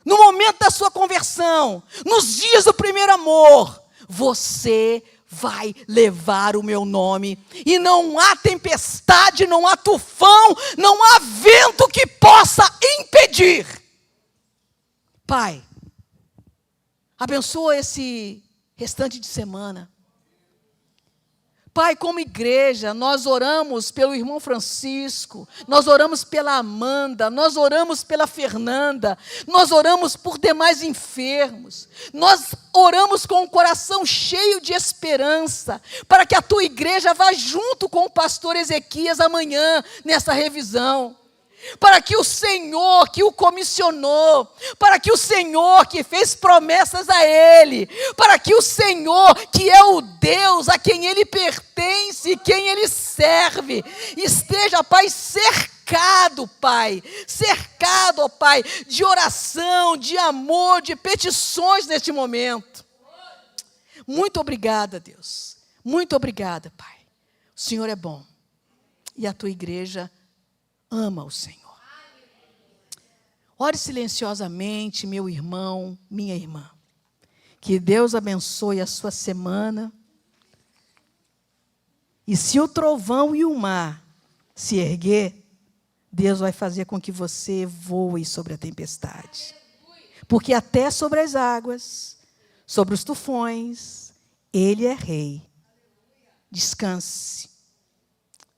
no momento da sua conversão, nos dias do primeiro amor, você vai levar o meu nome. E não há tempestade, não há tufão, não há vento que possa impedir. Pai, abençoa esse restante de semana. Pai, como igreja, nós oramos pelo irmão Francisco, nós oramos pela Amanda, nós oramos pela Fernanda, nós oramos por demais enfermos, nós oramos com o coração cheio de esperança, para que a tua igreja vá junto com o pastor Ezequias amanhã, nessa revisão. Para que o Senhor que o comissionou, para que o Senhor que fez promessas a ele, para que o Senhor que é o Deus a quem ele pertence, quem ele serve, esteja, Pai, cercado, ó Pai, de oração, de amor, de petições neste momento. Muito obrigada, Deus. Muito obrigada, Pai. O Senhor é bom e a tua igreja ama o Senhor. Ore silenciosamente, meu irmão, minha irmã. Que Deus abençoe a sua semana. E se o trovão e o mar se erguer, Deus vai fazer com que você voe sobre a tempestade. Porque até sobre as águas, sobre os tufões, Ele é rei. Descanse,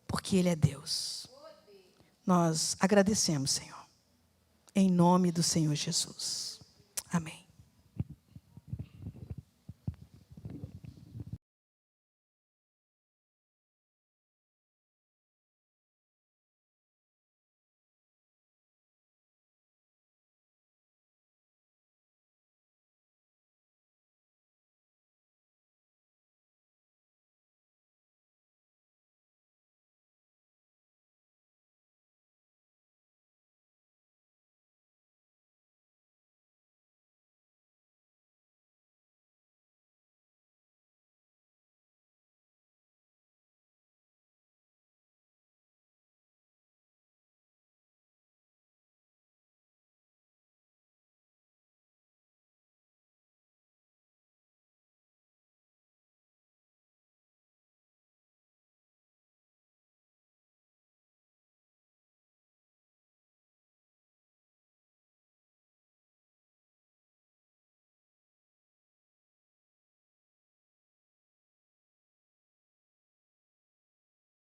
porque Ele é Deus. Nós agradecemos, Senhor, em nome do Senhor Jesus. Amém.